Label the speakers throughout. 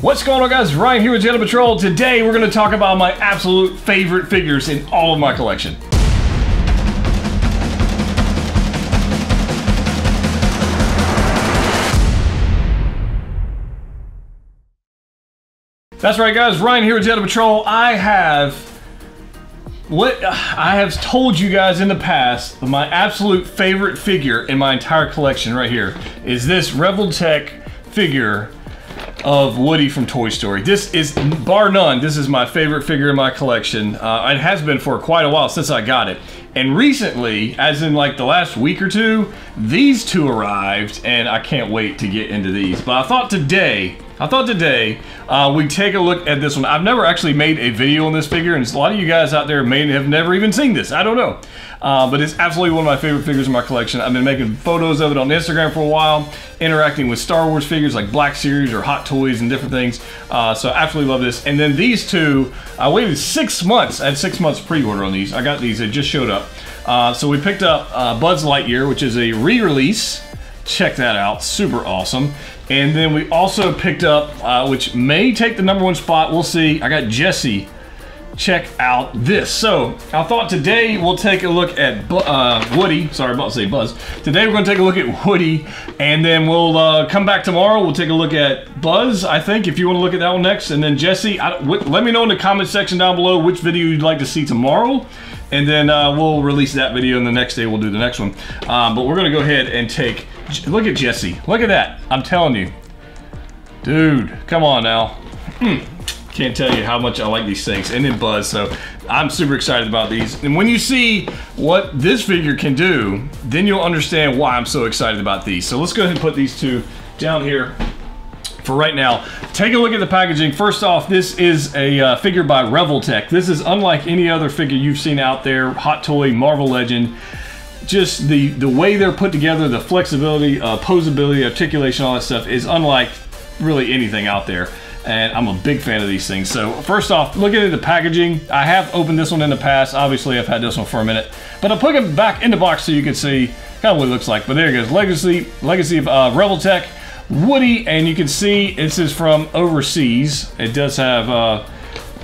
Speaker 1: What's going on, guys? Ryan here with Jedha Patrol. Today we're going to talk about my absolute favorite figures in all of my collection. That's right, guys. Ryan here with Jedha Patrol. I have told you guys in the past, my absolute favorite figure in my entire collection right here is this Revoltech figure of Woody from Toy Story. This is, bar none, this is my favorite figure in my collection. It has been for quite a while since I got it. And recently, as in like the last week or two, these two arrived, and I can't wait to get into these. But I thought today we'd take a look at this one. I've never actually made a video on this figure, and a lot of you guys out there may have never even seen this. I don't know. But it's absolutely one of my favorite figures in my collection. I've been making photos of it on Instagram for a while, interacting with Star Wars figures like Black Series or Hot Toys and different things. So I absolutely love this. And then these two, I waited 6 months. I had 6 months pre-order on these. I got these, they just showed up. So we picked up Buzz Lightyear, which is a re-release. Check that out, super awesome. And then we also picked up, which may take the #1 spot, we'll see. I got Jessie. Check out this. So I thought today we'll take a look at Woody. Sorry, I'm about to say Buzz. Today we're going to take a look at Woody, and then we'll come back tomorrow. We'll take a look at Buzz, I think, if you want to look at that one next, and then Jessie. Let me know in the comment section down below which video you'd like to see tomorrow, and then we'll release that video, and the next day we'll do the next one. But we're going to go ahead and take. Look at Jessie. Look at that. I'm telling you, dude. Come on now. Can't tell you how much I like these things. And then Buzz, so I'm super excited about these. And when you see what this figure can do, then you'll understand why I'm so excited about these. So let's go ahead and put these two down here for right now. Take a look at the packaging. First off, this is a figure by Revoltech. This is unlike any other figure you've seen out there, Hot Toy, Marvel Legend. Just the way they're put together, the flexibility, posability, articulation, all that stuff is unlike really anything out there. And I'm a big fan of these things. So first off, looking at the packaging, I have opened this one in the past. Obviously, I've had this one for a minute, but I'll put it back in the box so you can see kind of what it looks like. But there it goes, Legacy of Revoltech, Woody, and you can see this is from overseas. It does have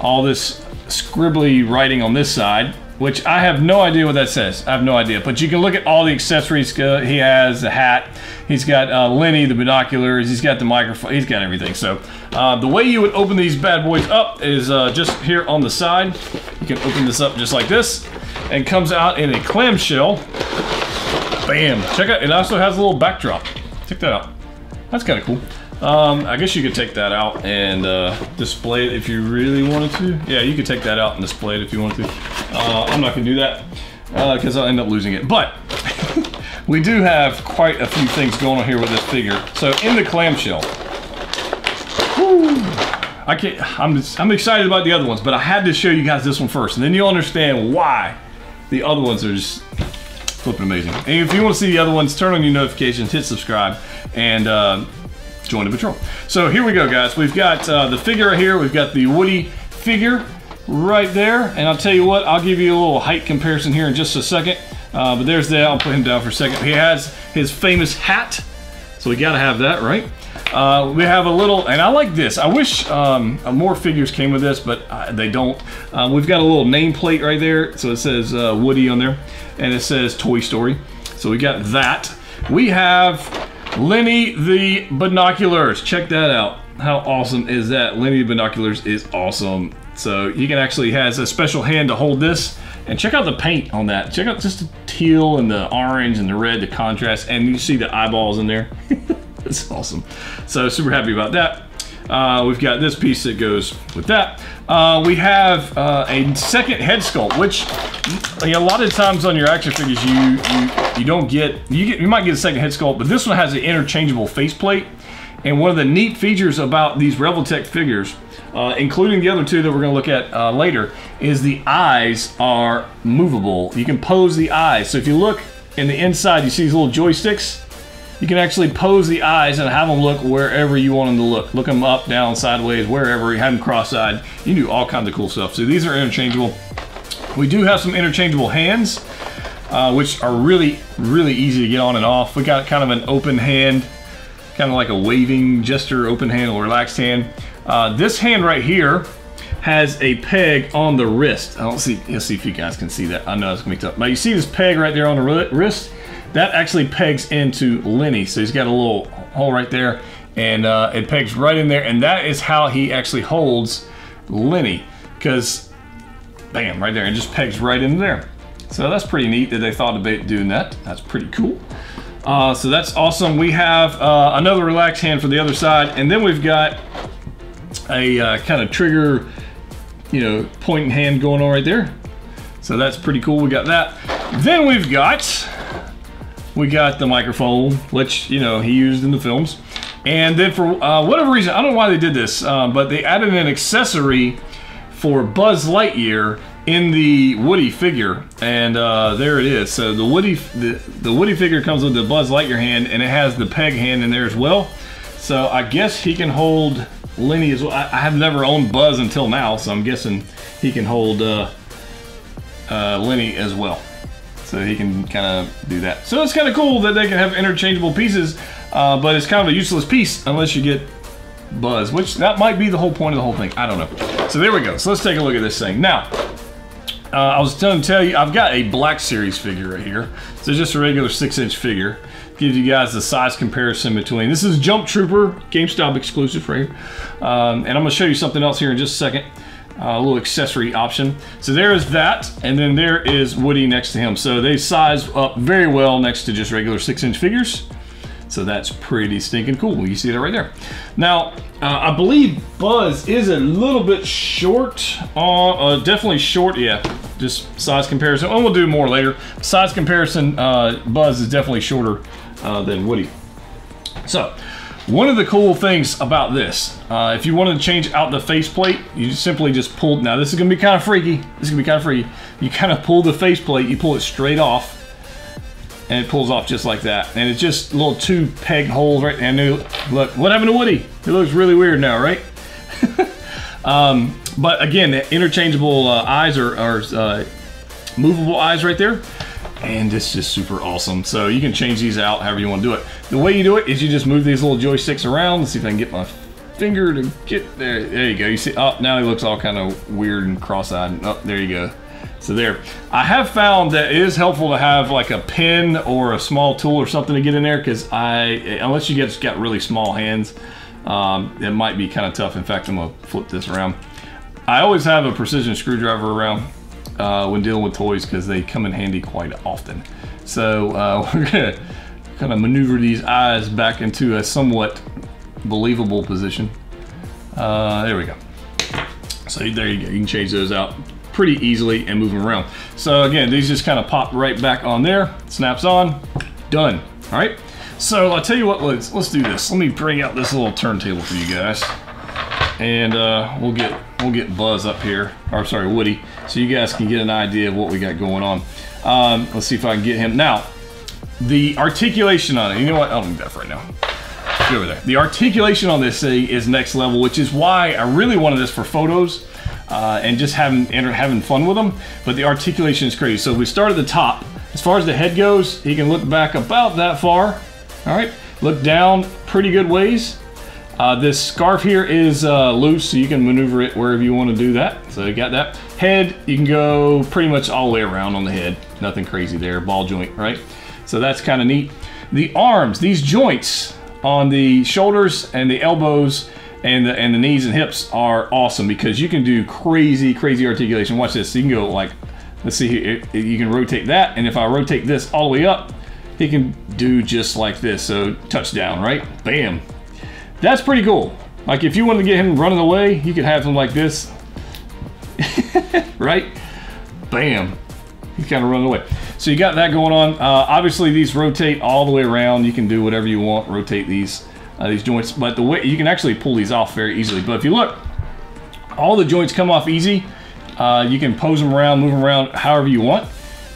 Speaker 1: all this scribbly writing on this side, which I have no idea what that says. I have no idea, but you can look at all the accessories he has, the hat, he's got Lenny, the binoculars, he's got the microphone, he's got everything. So the way you would open these bad boys up is just here on the side. You can open this up just like this, and comes out in a clamshell. Bam, check out, it also has a little backdrop. Check that out, that's kind of cool. I guess you could take that out and display it if you really wanted to. Yeah, you could take that out and display it if you wanted to. I'm not gonna do that because I'll end up losing it. But we do have quite a few things going on here with this figure. So in the clamshell, whew, I'm excited about the other ones, but I had to show you guys this one first, and then you'll understand why the other ones are just flipping amazing. And if you want to see the other ones, turn on your notifications, hit subscribe, and join the patrol. So here we go, guys. We've got the figure right here. We've got the Woody figure right there. And I'll tell you what, I'll give you a little height comparison here in just a second. But there's that. I'll put him down for a second. He has his famous hat. So we got to have that, right? We have a little, and I like this. I wish more figures came with this, but they don't. We've got a little nameplate right there. So it says Woody on there. And it says Toy Story. So we got that. We have Lenny the binoculars. Check that out. How awesome is that? Lenny the binoculars is awesome. So he can actually has a special hand to hold this, and check out the paint on that. Check out just the teal and the orange and the red, the contrast, and you see the eyeballs in there. That's awesome. So super happy about that. We've got this piece that goes with that. We have a second head sculpt, which a lot of times on your action figures you don't get. You might get a second head sculpt, but this one has an interchangeable faceplate. And one of the neat features about these Revoltech figures, including the other two that we're going to look at later, is the eyes are movable. You can pose the eyes. So if you look in the inside, you see these little joysticks. You can actually pose the eyes and have them look wherever you want them to look. Look them up, down, sideways, wherever. You have them cross-eyed. You can do all kinds of cool stuff. So these are interchangeable. We do have some interchangeable hands, which are really, really easy to get on and off. We got kind of an open hand, kind of like a waving gesture, open hand or relaxed hand. This hand right here has a peg on the wrist. I don't see, let's see if you guys can see that. I know it's gonna be tough, but you see this peg right there on the wrist? That actually pegs into Lenny. So he's got a little hole right there, and it pegs right in there, and that is how he actually holds Lenny, because bam, right there, it just pegs right in there. So that's pretty neat that they thought about doing that. That's pretty cool. So that's awesome. We have another relaxed hand for the other side, and then we've got a kind of trigger, you know, pointing hand going on right there. So that's pretty cool. We got that. Then we got the microphone, which, you know, he used in the films. And then for whatever reason, I don't know why they did this, but they added an accessory for Buzz Lightyear in the Woody figure, and there it is. So the Woody figure comes with the Buzz Lightyear hand, and it has the peg hand in there as well. So I guess he can hold Lenny as well. I have never owned Buzz until now, so I'm guessing he can hold Lenny as well. So he can kind of do that. So it's kind of cool that they can have interchangeable pieces, but it's kind of a useless piece unless you get Buzz, which that might be the whole point of the whole thing. I don't know. So there we go. So let's take a look at this thing. Now, I was going to tell you, I've got a Black Series figure right here. So just a regular 6-inch figure. Gives you guys the size comparison between. This is Jump Trooper, GameStop exclusive right here. And I'm going to show you something else here in just a second. A little accessory option. So there is that, and then there is Woody next to him. So they size up very well next to just regular 6-inch figures. So that's pretty stinking cool. You see that right there. Now, I believe Buzz is a little bit short. Definitely short, yeah. Just size comparison. Oh, we'll do more later. Size comparison, Buzz is definitely shorter than Woody. So, one of the cool things about this, if you wanted to change out the faceplate, you simply just pull. Now, this is going to be kind of freaky. This is going to be kind of freaky. You kind of pull the faceplate, you pull it straight off, and it pulls off just like that. And it's just little 2 peg holes right there. And look, what happened to Woody? It looks really weird now, right? But again, the interchangeable eyes are movable eyes right there. And it's just super awesome. So you can change these out however you want to do it. The way you do it is you just move these little joysticks around. Let's see if I can get my finger to get there. There you go. You see, oh, now he looks all kind of weird and cross-eyed. Oh, there you go. So there. I have found that it is helpful to have like a pen or a small tool or something to get in there, because unless you just got really small hands, it might be kind of tough. In fact, I'm gonna flip this around. I always have a precision screwdriver around when dealing with toys, because they come in handy quite often. So we're gonna kind of maneuver these eyes back into a somewhat believable position. There we go. So there you go. You can change those out pretty easily and move them around. So again, these just kind of pop right back on there. Snaps on. Done. All right. So I'll tell you what. Let's do this. Let me bring out this little turntable for you guys, and we'll get Buzz up here, or sorry, Woody, so you guys can get an idea of what we got going on. Let's see if I can get him. Now, the articulation on it, you know what? I don't need that for right now. Go over there. The articulation on this thing is next level, which is why I really wanted this for photos and just having fun with them. But the articulation is crazy. So if we start at the top, as far as the head goes, he can look back about that far. All right, look down pretty good ways. This scarf here is loose, so you can maneuver it wherever you want to do that. So you got that. Head, you can go pretty much all the way around on the head. Nothing crazy there, ball joint, right? So that's kind of neat. The arms, these joints on the shoulders and the elbows and the knees and hips are awesome, because you can do crazy articulation. Watch this. So you can go like, let's see here, you can rotate that, and if I rotate this all the way up, he can do just like this. So touchdown, right? Bam. That's pretty cool. Like if you wanted to get him running away, you could have him like this. Right? Bam. He's kind of running away. So you got that going on. Obviously these rotate all the way around. You can do whatever you want, rotate these joints. But the way you can actually pull these off very easily. But if you look, all the joints come off easy. You can pose them around, move them around however you want,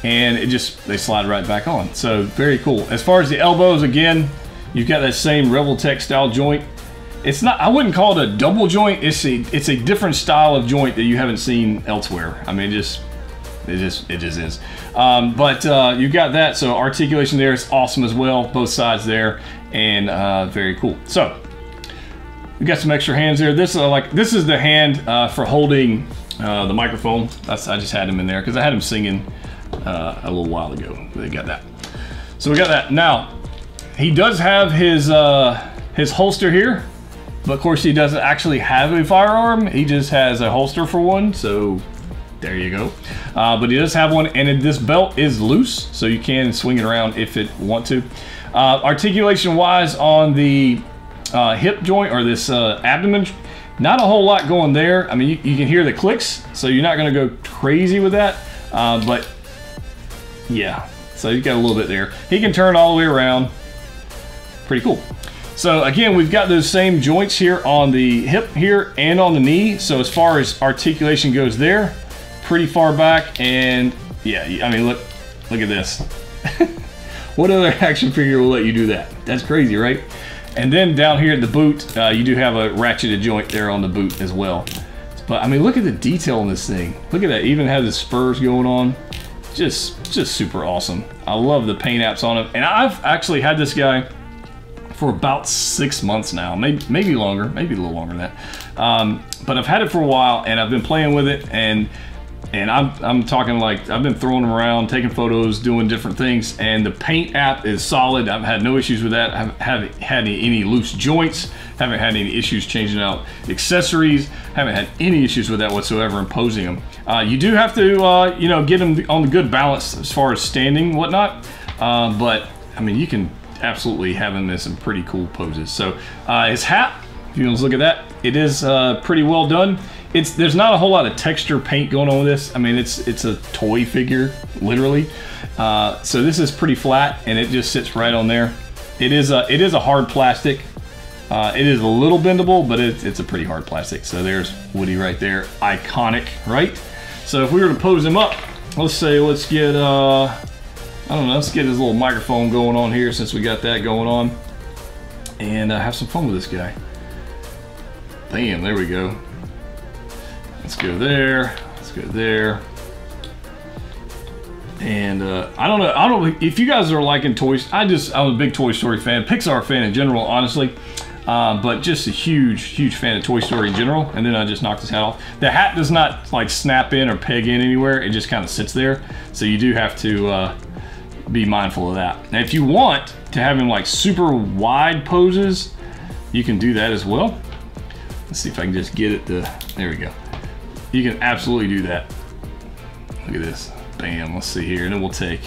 Speaker 1: and they slide right back on. So very cool. As far as the elbows, again, you've got that same Rebel Tech style joint. It's not, I wouldn't call it a double joint. It's a different style of joint that you haven't seen elsewhere. I mean, it just is. But you've got that, so articulation there is awesome as well, both sides there, and very cool. So We got some extra hands there. This is the hand for holding the microphone. I just had him in there because I had him singing a little while ago. They got that. So we got that. Now he does have his holster here, but of course he doesn't actually have a firearm. He just has a holster for one. So there you go. But he does have one, and this belt is loose, so you can swing it around if it want to. Articulation wise on the hip joint or this abdomen, not a whole lot going there. I mean, you can hear the clicks, so you're not going to go crazy with that. But yeah, so you got a little bit there. He can turn all the way around. Pretty cool. So again, we've got those same joints here on the hip here and on the knee. So as far as articulation goes there, pretty far back. And yeah, I mean, look at this. What other action figure will let you do that? That's crazy, right? And then down here at the boot, you do have a ratcheted joint there on the boot as well. But I mean, look at the detail in this thing. Look at that, even has the spurs going on. Just super awesome. I love the paint apps on him. And I've actually had this guy for about 6 months now, maybe longer, maybe a little longer than that. But I've had it for a while, and I've been playing with it, and I'm talking like I've been throwing them around, taking photos, doing different things, and the paint app is solid. I've had no issues with that. I haven't had any loose joints, haven't had any issues changing out accessories, haven't had any issues with that whatsoever in posing them. You do have to, you know, get them on the good balance as far as standing and whatnot, but I mean, you can absolutely have him in some pretty cool poses. So his hat, if you want to look at that, it is pretty well done. There's not a whole lot of texture paint going on with this. I mean, it's a toy figure, literally. So this is pretty flat, and it just sits right on there. It is a hard plastic. It is a little bendable, but it's a pretty hard plastic. So there's Woody right there, iconic, right? So if we were to pose him up, let's get I don't know, let's get his little microphone going on here since we got that going on, and have some fun with this guy. Bam, there we go. Let's go there. Let's go there. And I don't know if you guys are liking toys. I'm a big Toy Story fan, Pixar fan in general, honestly. But just a huge fan of Toy Story in general. And then I just knocked his hat off. The hat does not like snap in or peg in anywhere. It just kind of sits there. So you do have to be mindful of that. Now, if you want to have him like super wide poses, you can do that as well. Let's see if I can just get it to, there we go. You can absolutely do that. Look at this. Bam, let's see here. And then we'll take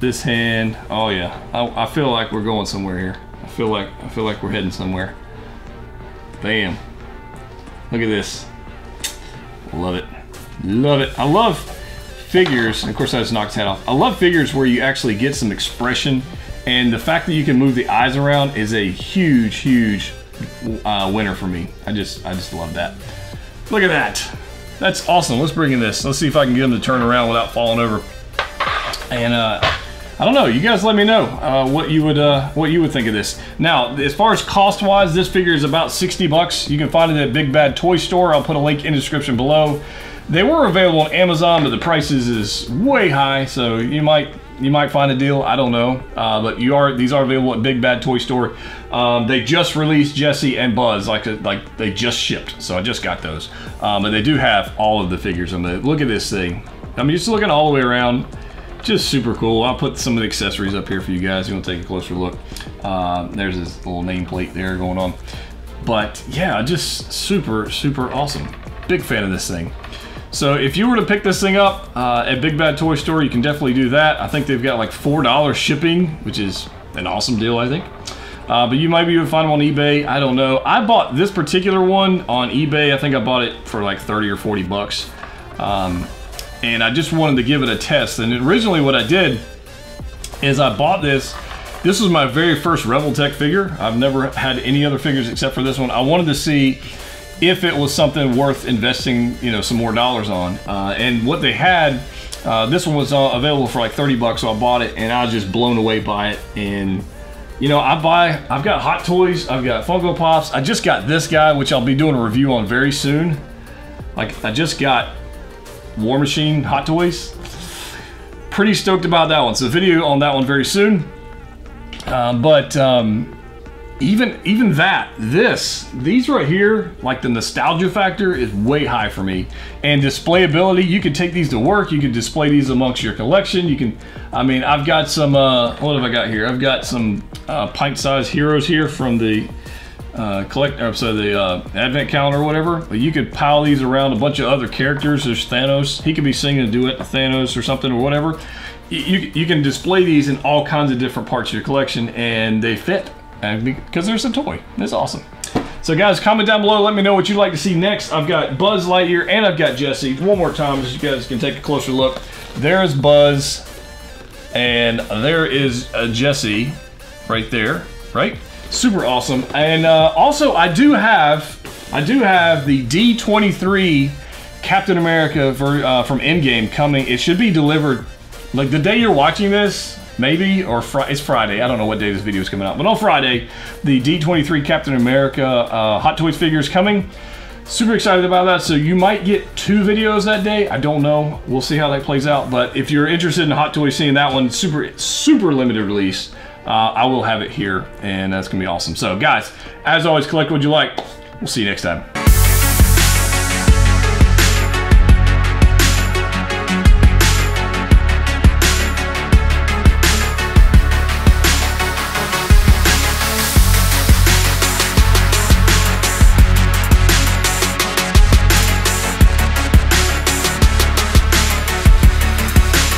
Speaker 1: this hand. Oh yeah, I feel like we're going somewhere here. I feel like we're heading somewhere. Bam. Look at this. Love it. Love it. I love figures, and of course I just knocked his head off. I love figures where you actually get some expression, and the fact that you can move the eyes around is a huge winner for me. I just love that. Look at that. That's awesome. Let's bring in this. Let's see if I can get him to turn around without falling over. And I don't know. You guys let me know what you would think of this. Now, as far as cost-wise, this figure is about 60 bucks. You can find it at Big Bad Toy Store. I'll put a link in the description below. They were available on Amazon, but the prices is way high, so you might find a deal. I don't know, but these are available at Big Bad Toy Store. They just released Jesse and Buzz, like they just shipped, so I just got those. But they do have all of the figures on it. Look at this thing. I mean, just looking all the way around, just super cool. I'll put some of the accessories up here for you guys. You want to take a closer look. There's this little nameplate there going on. But yeah, just super awesome. Big fan of this thing. So if you were to pick this thing up at Big Bad Toy Store, you can definitely do that. I think they've got like $4 shipping, which is an awesome deal, I think. But you might be able to find them on eBay. I don't know. I bought this particular one on eBay. I think I bought it for like 30 or 40 bucks. And I just wanted to give it a test. And originally what I did is I bought this. This was my very first Revoltech figure. I've never had any other figures except for this one. I wanted to see if it was something worth investing, you know, some more dollars on. And what they had, this one was available for like 30 bucks, so I bought it, and I was just blown away by it. And you know, I've got Hot Toys, I've got Funko Pops. I just got this guy, which I'll be doing a review on very soon. Like, I just got War Machine Hot Toys. Pretty stoked about that one. So video on that one very soon. even these right here, like the nostalgia factor is way high for me. And displayability, you can take these to work, you can display these amongst your collection. You can, I mean, I've got some, what have I got here? I've got some pint-sized heroes here from the advent calendar or whatever. But you could pile these around a bunch of other characters. There's Thanos, he could be singing a duet to Thanos or something or whatever. You can display these in all kinds of different parts of your collection, and they fit. And because there's a toy. It's awesome. So guys, comment down below, let me know what you'd like to see next. I've got Buzz Lightyear and I've got Jesse. One more time, so you guys can take a closer look. There's Buzz and there is Jesse right there, right? Super awesome. And also I do have the D23 Captain America from Endgame coming. It should be delivered like the day you're watching this. Maybe, or it's Friday. I don't know what day this video is coming out, but on Friday, the D23 Captain America Hot Toys figure is coming. Super excited about that. So you might get 2 videos that day. I don't know. We'll see how that plays out. But if you're interested in Hot Toys seeing that one, super limited release, I will have it here, and that's gonna be awesome. So guys, as always, collect what you like. We'll see you next time.